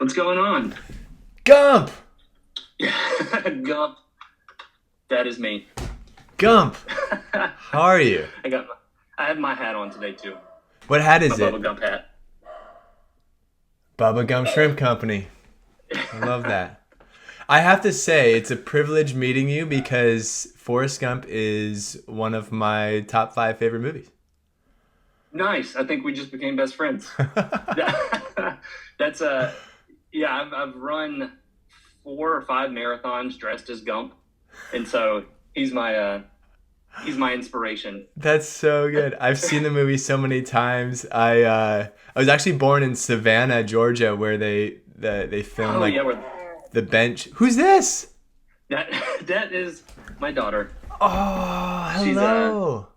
What's going on? Gump! Gump. That is me. Gump! I How are you? got my, I have my hat on today too. What hat My is Bubba it? Gump hat. Bubba Gump Shrimp Company. I love that. I have to say, it's a privilege meeting you because Forrest Gump is one of my top 5 favorite movies. Nice. I think we just became best friends. That's yeah. I've run 4 or 5 marathons dressed as Gump, and so he's my inspiration. That's so good. I've seen the movie so many times. I was actually born in Savannah, Georgia, where they filmed Oh yeah, like the bench. Who's this? that that is my daughter. Oh, She's hello.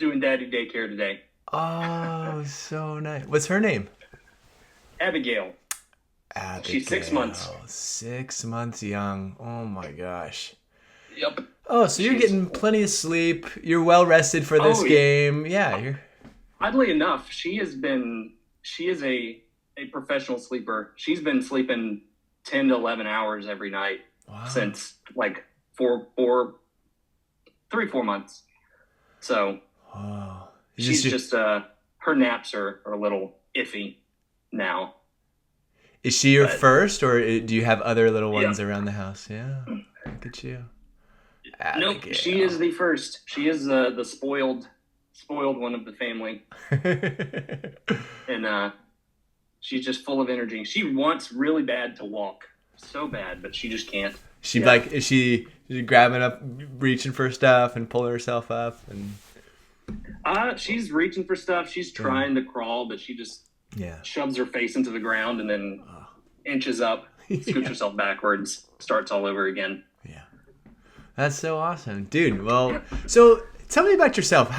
doing daddy daycare today. Oh, so nice. What's her name? Abigail. She's 6 months. Abigail. 6 months young. Oh my gosh. Yep. Oh, so you're She's getting plenty of sleep. You're well rested for this oh yeah. game. Yeah, you're. Oddly enough, she is a professional sleeper. She's been sleeping 10 to 11 hours every night Wow. since like 4 months. So Oh. she's just her naps are a little iffy now. Is she your But first, or do you have other little yeah. ones around the house? Yeah. Look at you, Nope, she is Abigail. the first. She is the spoiled one of the family. And she's just full of energy. She wants really bad to walk. So bad, but she just can't. She Yeah. like is she grabbing up, reaching for stuff and pulling herself up and She's reaching for stuff. She's yeah, trying to crawl, but she just yeah, shoves her face into the ground and then oh. inches up, scoots Yeah, herself backwards, starts all over again. yeah. That's so awesome, dude. Well, so tell me about yourself.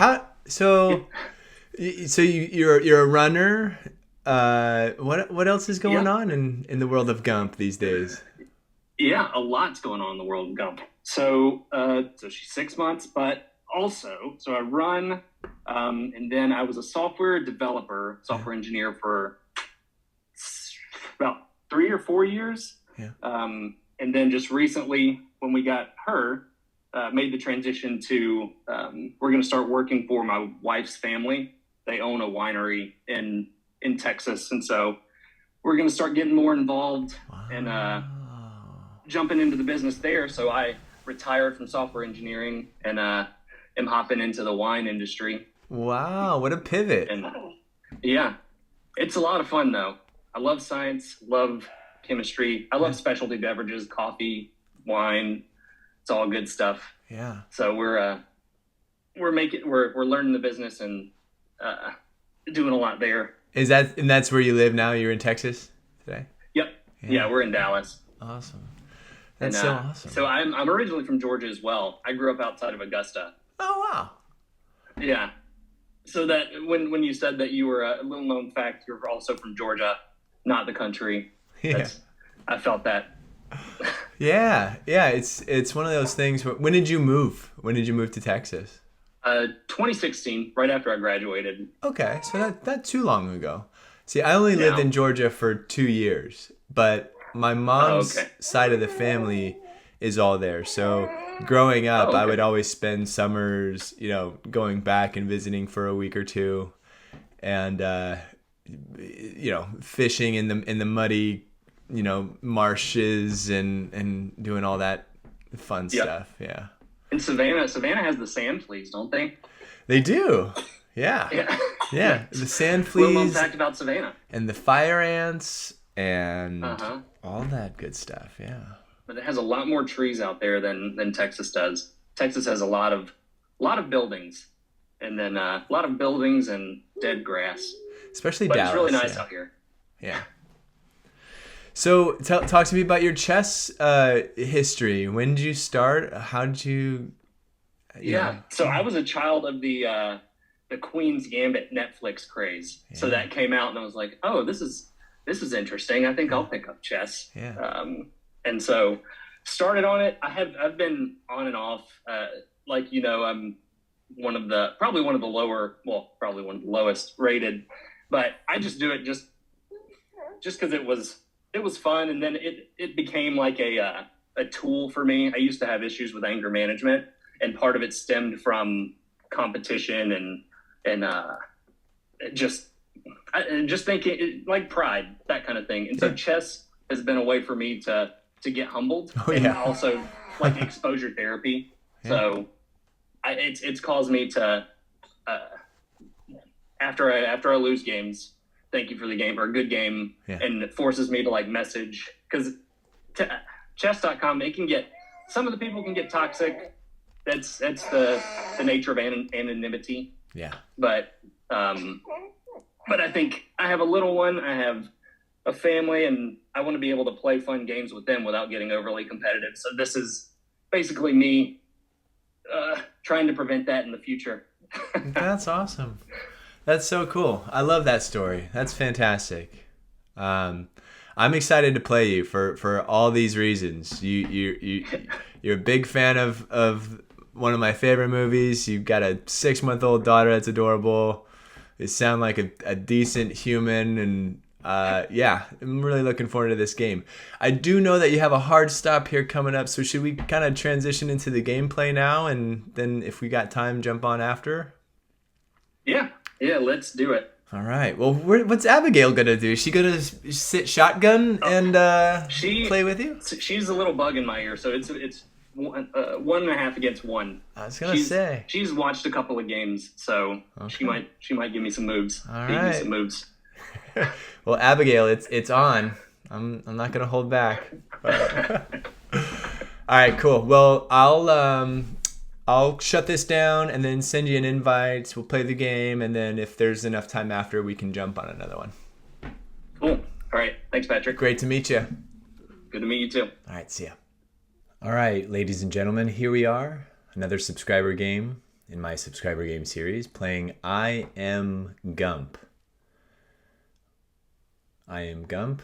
You're a runner. What else is going Yeah. on in the world of Gump these days? Yeah, a lot's going on in the world of Gump. So she's 6 months, but also, so I run, and then I was a software developer, Yeah, software engineer for about 3 or 4 years. yeah. And then just recently, when we got her, made the transition to we're going to start working for my wife's family. They own a winery in Texas, and so we're going to start getting more involved and Wow. jumping into the business there. So I retired from software engineering and am hopping into the wine industry. Wow. What a pivot. And yeah, it's a lot of fun though. I love science, love chemistry. I Yeah, love specialty beverages, coffee, wine. It's all good stuff. yeah. So we're learning the business and uh, doing a lot there. And that's where you live now? You're in Texas today? Yep. Yeah. Yeah, we're in Dallas. Awesome. And That's so awesome. so I'm originally from Georgia as well. I grew up outside of Augusta. Oh wow. Yeah. So that when you said that you were a little known fact, you're also from Georgia, not the country. Yeah. That's I felt that. Yeah. Yeah. It's one of those things. When did you move? When did you move to Texas? 2016, right after I graduated. Okay, so not too long ago. See, I only lived in No. Georgia for 2 years, but my Oh, mom's okay. side of the family is all there. So growing up, Oh, I okay. would always spend summers, going back and visiting for a week or two, and fishing in the muddy, marshes and doing all that fun Yep. stuff. Yeah, And Savannah has the sand fleas, don't they? they do. Yeah, Yeah. yeah. The sand Little known fleas fact about Savannah. and the fire ants and Uh-huh. all that good stuff. Yeah. But it has a lot more trees out there than Texas does. Texas has a lot of buildings, and then a lot of buildings and dead grass. Especially But it's really Dallas. nice Yeah. out here. Yeah. So talk to me about your chess history. When did you start? How did you, you know? Yeah. So I was a child of the Queen's Gambit Netflix craze. So Yeah. that came out, and I was like, oh, this is interesting. I think Yeah. I'll pick up chess. Yeah. And so started on it. I've been on and off. I'm probably one of the lowest rated, but I just do it just because it was it was fun, and then it became like a tool for me. I used to have issues with anger management, and part of it stemmed from competition and just just thinking like pride, that kind of thing. And so Yeah. chess has been a way for me to get humbled, Oh and yeah. also like exposure therapy. Yeah. So it's caused me to uh, after I lose games, thank you for the game or a good game, Yeah. and it forces me to like message because chess.com, it can get, some of the people can get toxic. That's the nature of anonymity. Yeah. But I think I have a little one. I have a family, and I want to be able to play fun games with them without getting overly competitive. So this is basically me trying to prevent that in the future. That's awesome. That's so cool. I love that story. That's fantastic. Um, I'm excited to play you for all these reasons. You're a big fan of one of my favorite movies. You've got a 6-month-old daughter that's adorable. You sound like a decent human, and yeah, I'm really looking forward to this game. I do know that you have a hard stop here coming up, so should we kind of transition into the gameplay now, and then if we got time, jump on after? Yeah, let's do it. All right. Well, what's Abigail gonna do? Is she gonna sit shotgun and She play with you? she's a little bug in my ear, so it's 1.5 against 1. I was gonna say. She's watched a couple of games, so Okay. she might give me some moves. All Feed me right. some moves. Well, Abigail, it's on. I'm not gonna hold back. All right, cool. Well, I'll shut this down and then send you an invite. We'll play the game, and then if there's enough time after, we can jump on another one. Cool. All right. Thanks, Patrick. Great to meet you. Good to meet you too. All right, see ya. All right, ladies and gentlemen, here we are. Another subscriber game in my subscriber game series, playing iAmGump. iAmGump.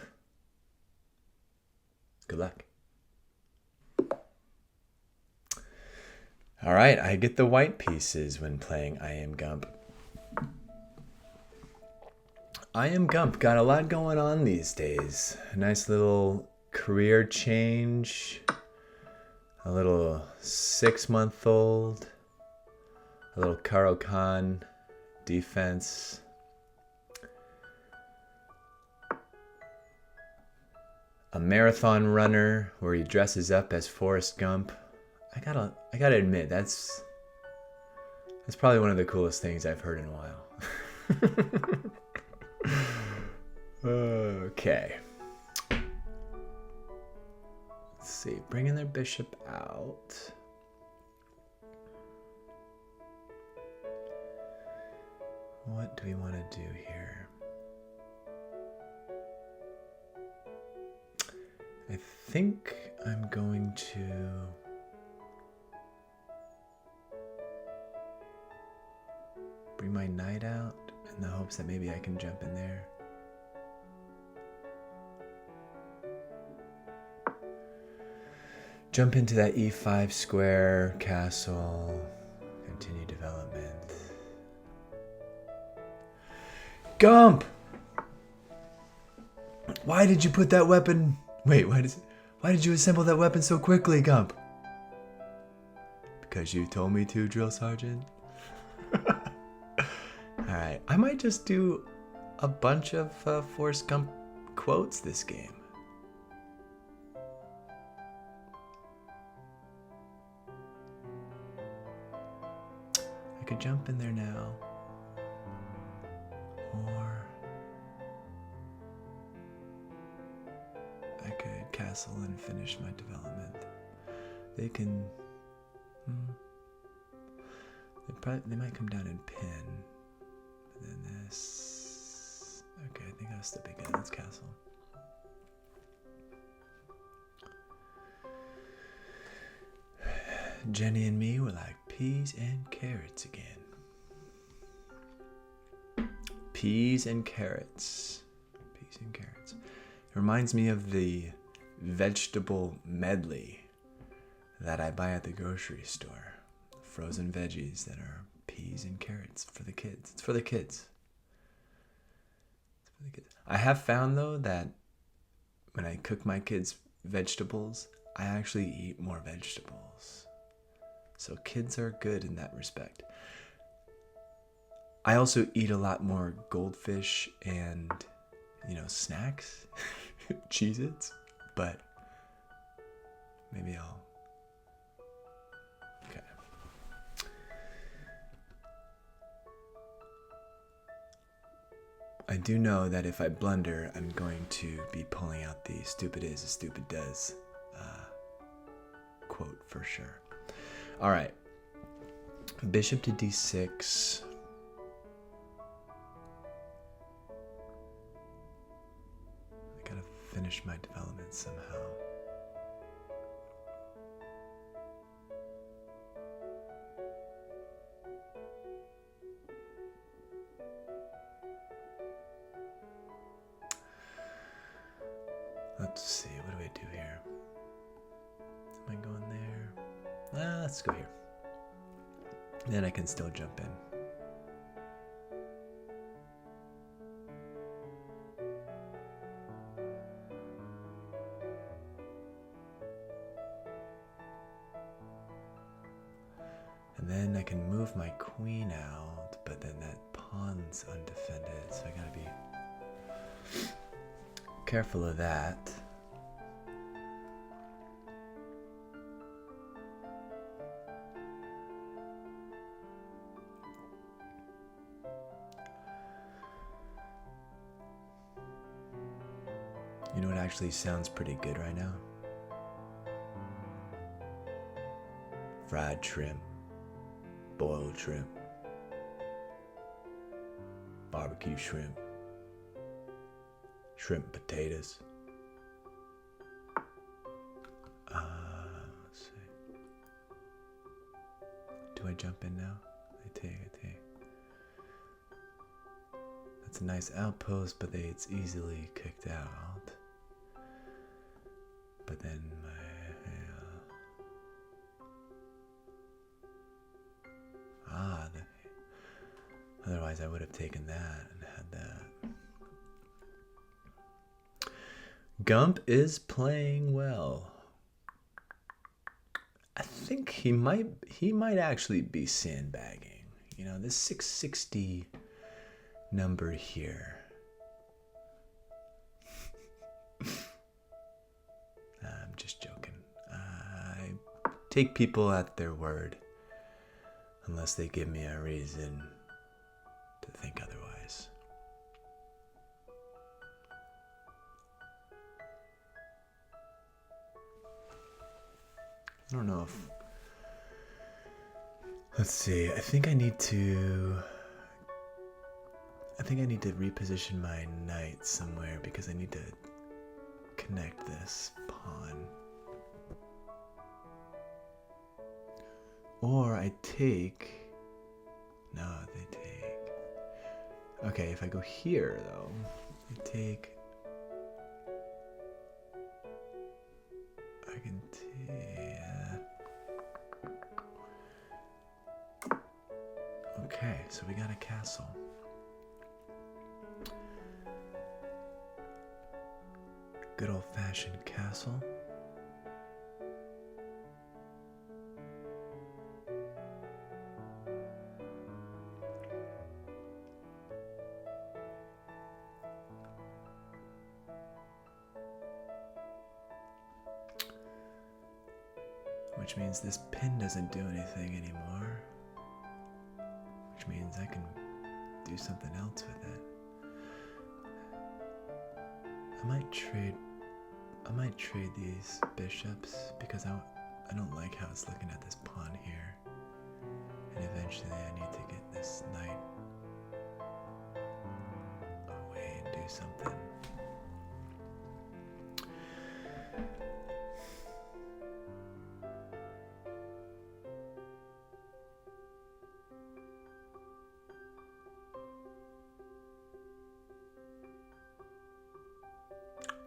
Good luck. All right, I get the white pieces when playing iAmGump. iAmGump got a lot going on these days. A nice little career change. A little 6-month-old. A little Karo Khan defense. A marathon runner where he dresses up as Forrest Gump. I gotta admit, that's probably one of the coolest things I've heard in a while. Okay. Let's see, bringing their bishop out. What do we want to do here? I think I'm going to bring my knight out in the hopes that maybe I can jump in there. Jump into that e5 square, castle, continue development. Gump! Why did you put that weapon... Wait, why did you assemble that weapon so quickly, Gump? Because you told me to, Drill Sergeant. Alright, I might just do a bunch of Forrest Gump quotes this game. I could jump in there now. Or I could castle and finish my development. They can... They might come down and pin. And then this... Okay, I think I was stepping in. Let's castle. Jenny and me were like peas and carrots again. Peas and carrots. Peas and carrots. It reminds me of the vegetable medley that I buy at the grocery store. Frozen veggies that are peas and carrots for the kids. It's for the kids. I have found, though, that when I cook my kids vegetables, I actually eat more vegetables. So kids are good in that respect. I also eat a lot more goldfish and, snacks, Cheez-Its, but maybe I'll... Okay. I do know that if I blunder, I'm going to be pulling out the stupid is as stupid does quote for sure. All right. Bishop to d6. I gotta finish my development somehow. Let's see, what do I do here? Am I going there? Let's go here. Then I can still jump in. And then I can move my queen out, but then that pawn's undefended, so I gotta be careful of that. You know what actually sounds pretty good right now? Fried shrimp, boiled shrimp, barbecue shrimp, shrimp potatoes. Let's see. Do I jump in now? I take. That's a nice outpost, but it's easily kicked out. But then otherwise I would have taken that and had that. Gump is playing well. I think he might actually be sandbagging. This 660 number here. I'm just joking. I take people at their word unless they give me a reason to think otherwise. I don't know if... Let's see. I think I need to reposition my knight somewhere because I need to connect this pawn. Or I take... No, they take... Okay, if I go here, though, I take... I can take... Okay, so we got a castle. Good old-fashioned castle. Which means this pin doesn't do anything anymore. Which means I can do something else with it. I might trade these bishops because I don't like how it's looking at this pawn here. And eventually I need to get this knight away and do something.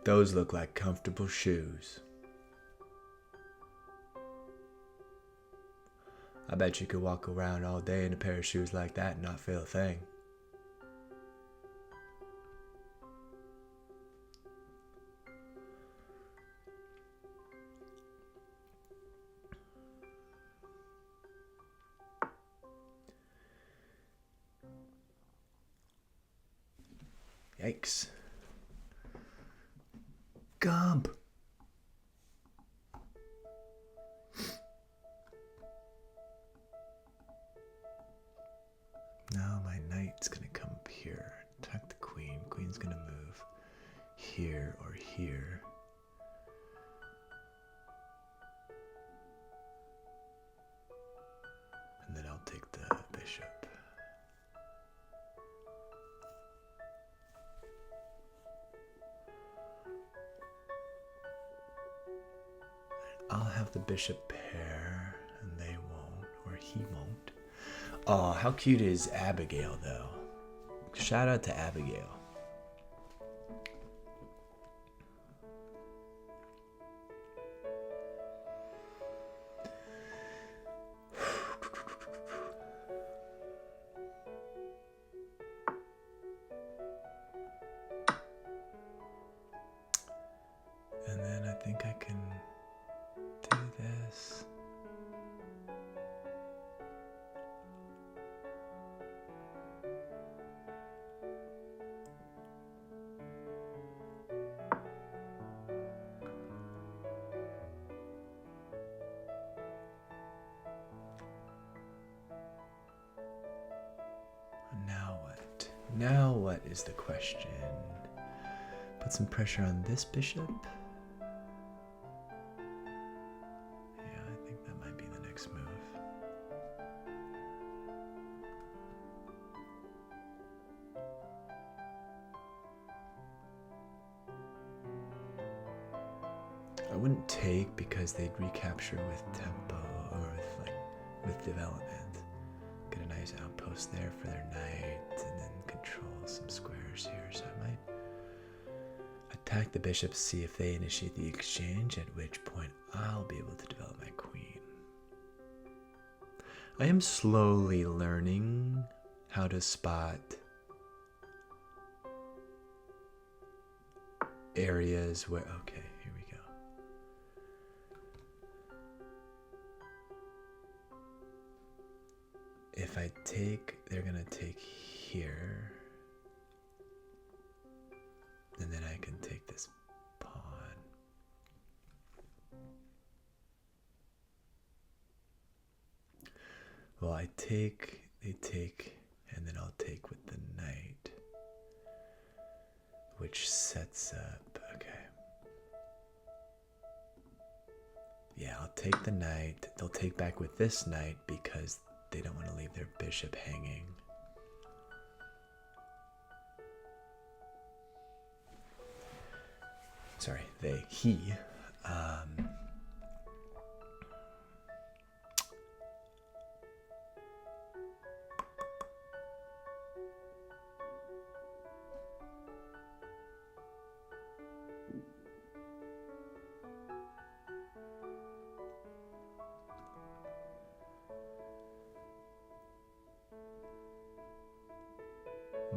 Those look like comfortable shoes. I bet you could walk around all day in a pair of shoes like that and not feel a thing. Yikes. Gump. Now my knight's gonna come up here. Attack the queen. Queen's gonna move here or here. And then I'll take the bishop. I'll have the bishop pair, and they won't, or he won't. Oh, how cute is Abigail, though? Shout out to Abigail. And then I think I can do this. Now what? Now what is the question? Put some pressure on this bishop. Yeah, I think that might be the next move. I wouldn't take because they'd recapture with tempo or with development. Get a nice outpost there for their knight and then control some squares here. So I might attack the bishops, see if they initiate the exchange, at which point I'll be able to develop my queen. I am slowly learning how to spot areas where, okay, here we go. If I take, they're gonna take here. And then I can take this pawn. Well, I take, they take, and then I'll take with the knight, which sets up, okay. Yeah, I'll take the knight. They'll take back with this knight because they don't want to leave their bishop hanging. Sorry, he.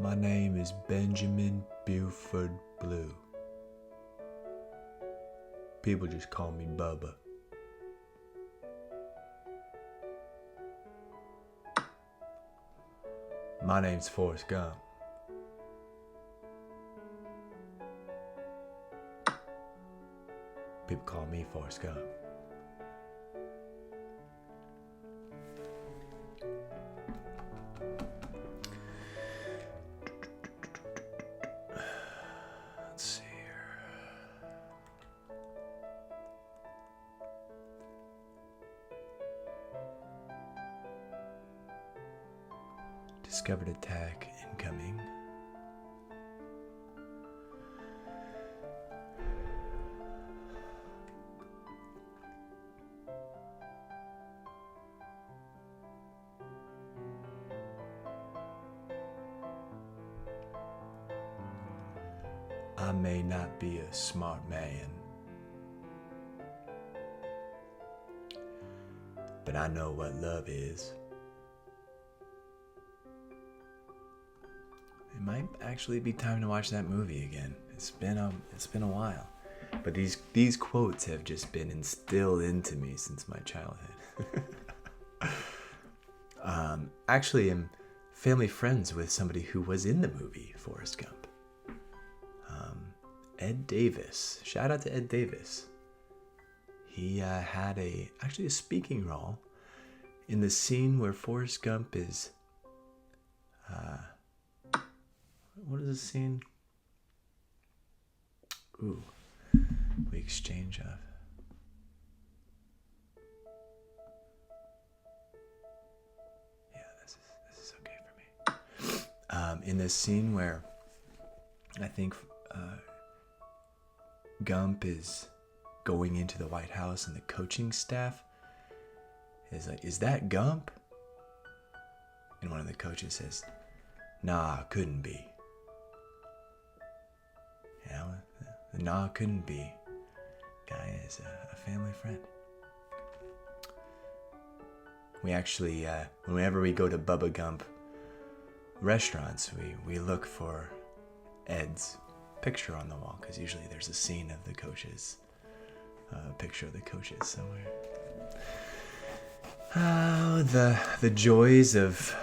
My name is Benjamin Buford Blue. People just call me Bubba. My name's Forrest Gump. People call me Forrest Gump. Let's see here. Discovered attack incoming. I may not be a smart man, but I know what love is. It might actually be time to watch that movie again. It's been a while, but these quotes have just been instilled into me since my childhood. Actually, I'm family friends with somebody who was in the movie Forrest Gump. Ed Davis. Shout out to Ed Davis. He had actually a speaking role in the scene where Forrest Gump is. What is the scene? Ooh, we exchange of. Yeah, this is okay for me. In this scene where I think Gump is going into the White House and the coaching staff is like, "Is that Gump?" And one of the coaches says, "Nah, couldn't be." Yeah, the "nah, couldn't be" guy is a family friend. We actually, whenever we go to Bubba Gump restaurants, we look for Ed's picture on the wall, because usually there's a scene of the coaches, a picture of the coaches somewhere. Oh, the joys of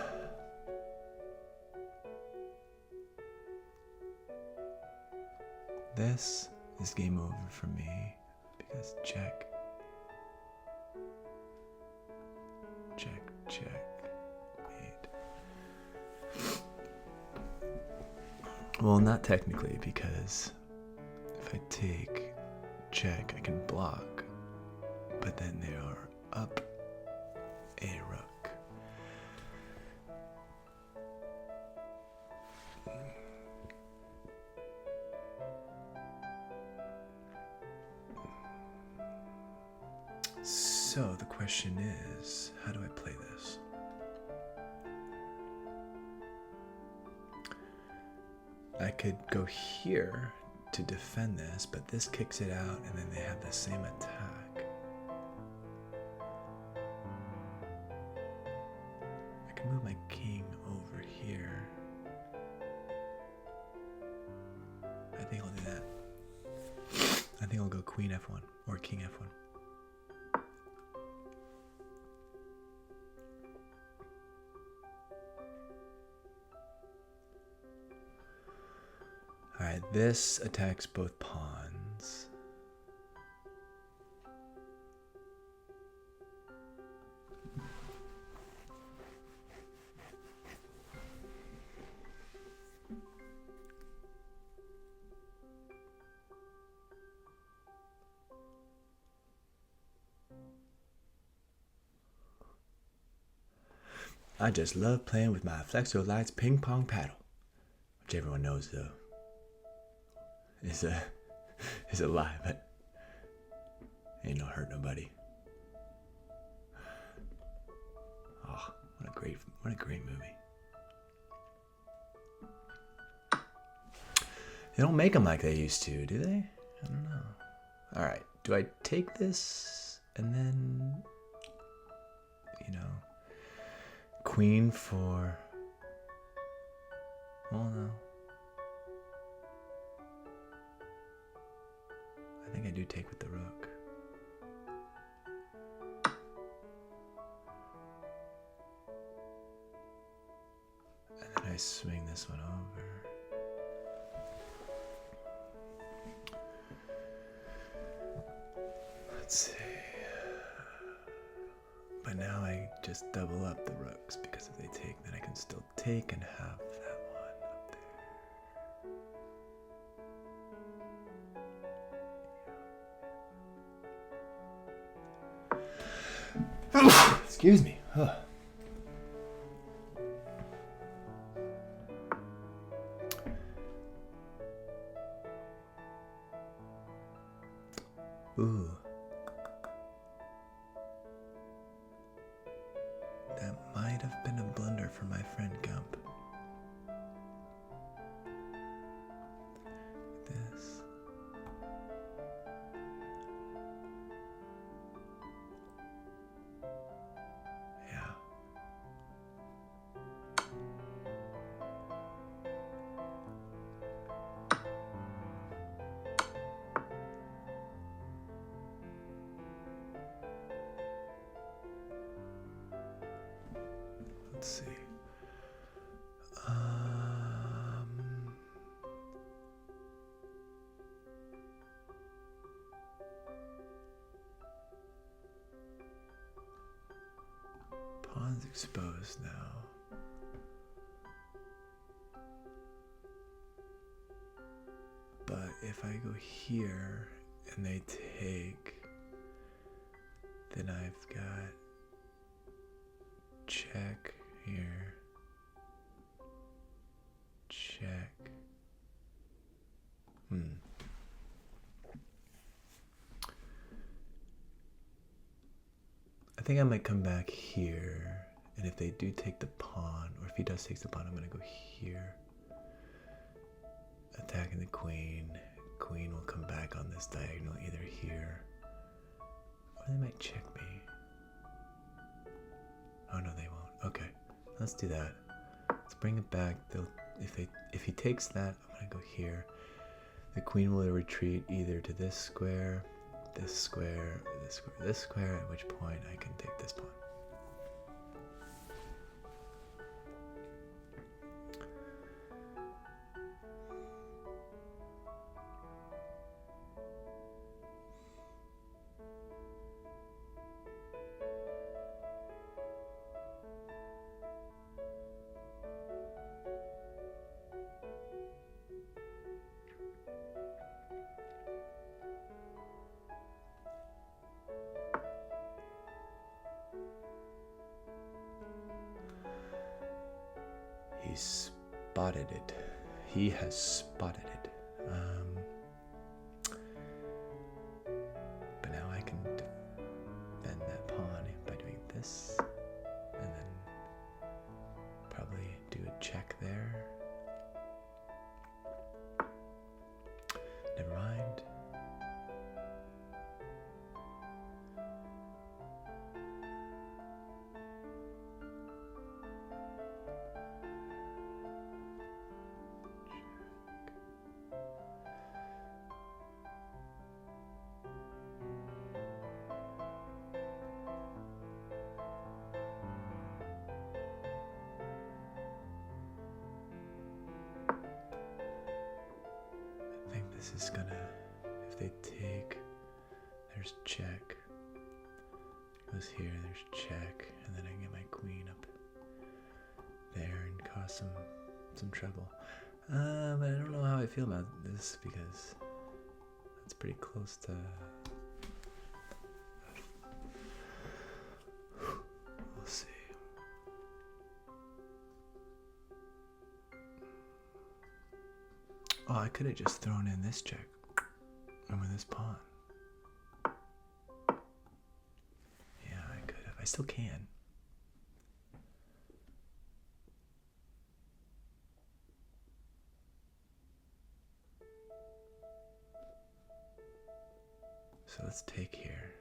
this is game over for me, because check. Wait. Well, not technically, because if I take check, I can block, but then they are up a rook. So the question is, how do I play this? I could go here to defend this, but this kicks it out, and then they have the same attack. I can move my king over here. I think I'll do that. I think I'll go queen f1 or king f1. Alright, this attacks both pawns. I just love playing with my Flexo Lights ping pong paddle, which everyone knows though is a lie, but ain't no hurt nobody. Oh, what a great movie. They don't make them like they used to, do they? I don't know. All right, do I take this and then, queen for? Well, no. I think I do take with the rook. And then I swing this one over. Let's see. But now I just double up the rooks, because if they take, then I can still take and have that one up there. Excuse me. Ugh. Ooh. That might have been a blunder for my friend Gump. This. Yeah. Let's see. pawn's exposed now. But if I go here and they take, then I've got check here, check. I think I might come back here, and if they do take the pawn, or if he does take the pawn, I'm gonna go here, attacking the queen. Queen will come back on this diagonal either here, or they might check me. Oh no, they won't. Okay, let's do that. Let's bring it back. If he takes that, I'm gonna go here. The queen will retreat either to this square, this square, this square, this square, at which point I can take this pawn. He spotted it. He has spotted it. But now I can defend that pawn by doing this, and then probably do a check there. Never mind. This is gonna, if they take, there's check, goes here, there's check, and then I can get my queen up there and cause some trouble. But I don't know how I feel about this because it's pretty close to, we'll see. Oh, I could have just thrown in this check and with this pawn. Yeah, I could have. I still can. So let's take here.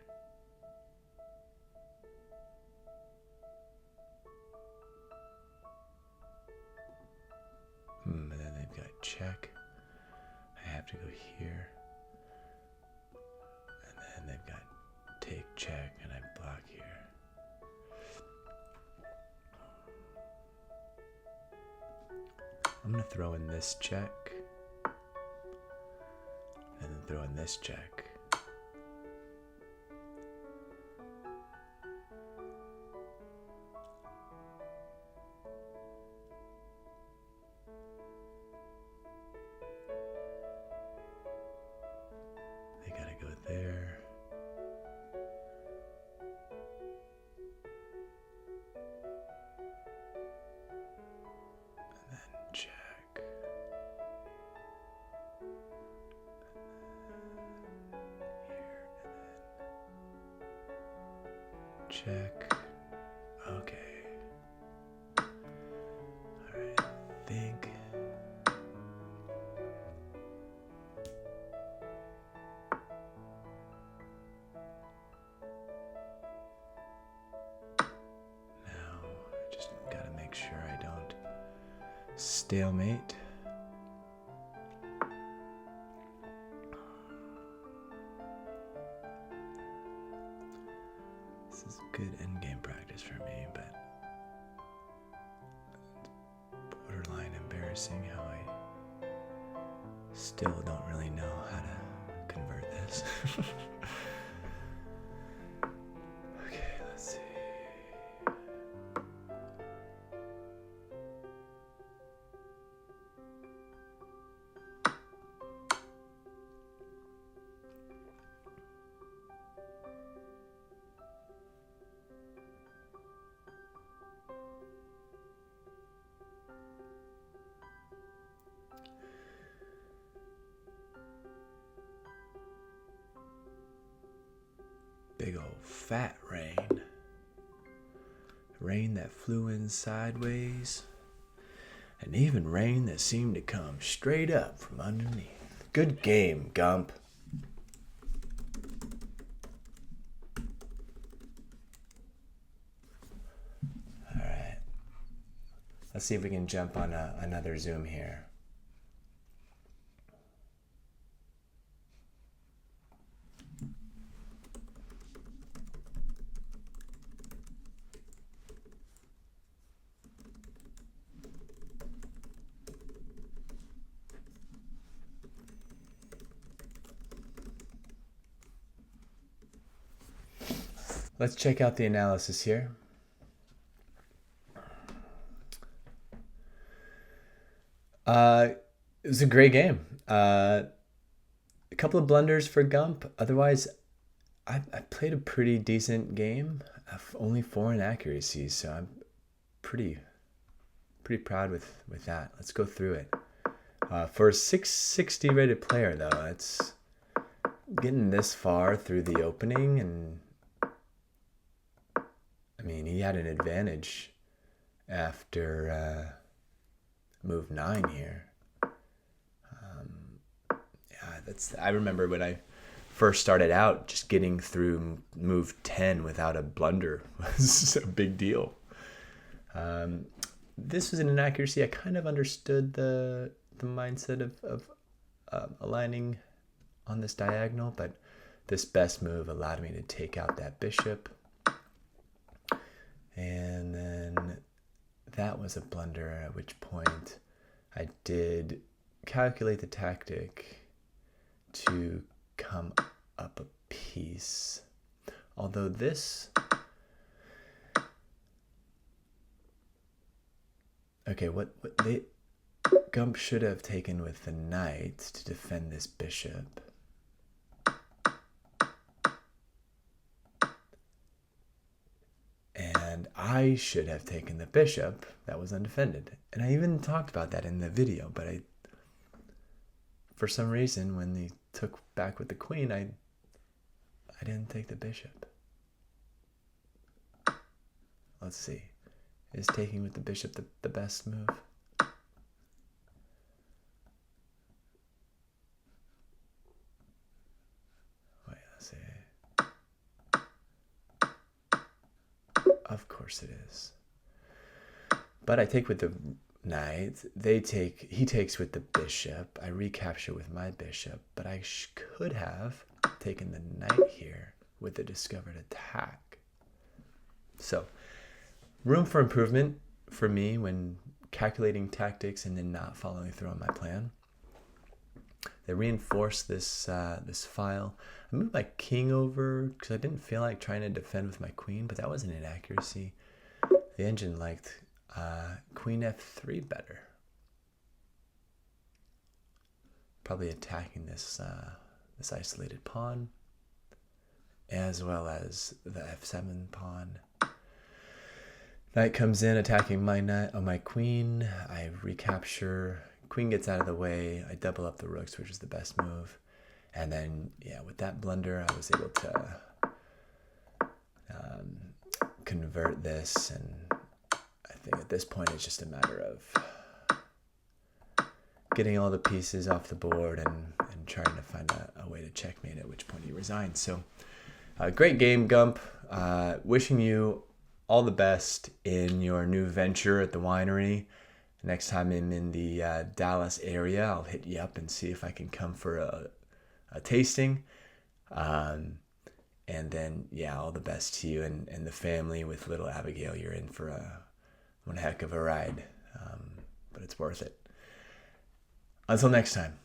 And then they've got check. I have to go here, and then they've got take check, and I block here. I'm gonna throw in this check, and then throw in this check. There. And then check. Here and then check. Okay. All right. I think. Stalemate. This is good endgame practice for me, but it's borderline embarrassing how I still don't really know how to convert this. Okay, let's see. big old fat rain. Rain that flew in sideways. And even rain that seemed to come straight up from underneath. Good game, Gump. All right. Let's see if we can jump on another Zoom here. Let's check out the analysis here. It was a great game. A couple of blunders for Gump. Otherwise, I played a pretty decent game. Only 4 inaccuracies, so I'm pretty proud with that. Let's go through it. For a 660 rated player, though, it's getting this far through the opening, and I mean, he had an advantage after move 9 here. I remember when I first started out, just getting through move 10 without a blunder was a big deal. This was an inaccuracy. I kind of understood the mindset of aligning on this diagonal, but this best move allowed me to take out that bishop. And then that was a blunder, at which point I did calculate the tactic to come up a piece. Although this... Okay, what they... Gump should have taken with the knight to defend this bishop. And I should have taken the bishop that was undefended. And I even talked about that in the video, but for some reason, when they took back with the queen, I didn't take the bishop. Let's see. Is taking with the bishop the best move? Wait, let's see. Of course it is. But I take with the knight. He takes with the bishop. I recapture with my bishop. But I could have taken the knight here with the discovered attack. So, room for improvement for me when calculating tactics and then not following through on my plan. They reinforced this file. I moved my king over because I didn't feel like trying to defend with my queen, but that was an inaccuracy. The engine liked queen f3 better. Probably attacking this isolated pawn, as well as the f7 pawn. Knight comes in, attacking my knight on my queen. I recapture. Queen gets out of the way. I double up the rooks, which is the best move. And then, yeah, with that blunder, I was able to convert this. And I think at this point, it's just a matter of getting all the pieces off the board and trying to find a way to checkmate, at which point he resigned. So, great game, Gump. Wishing you all the best in your new venture at the winery. Next time I'm in the Dallas area, I'll hit you up and see if I can come for a tasting. And then, yeah, all the best to you and the family with little Abigail. You're in for one heck of a ride, but it's worth it. Until next time.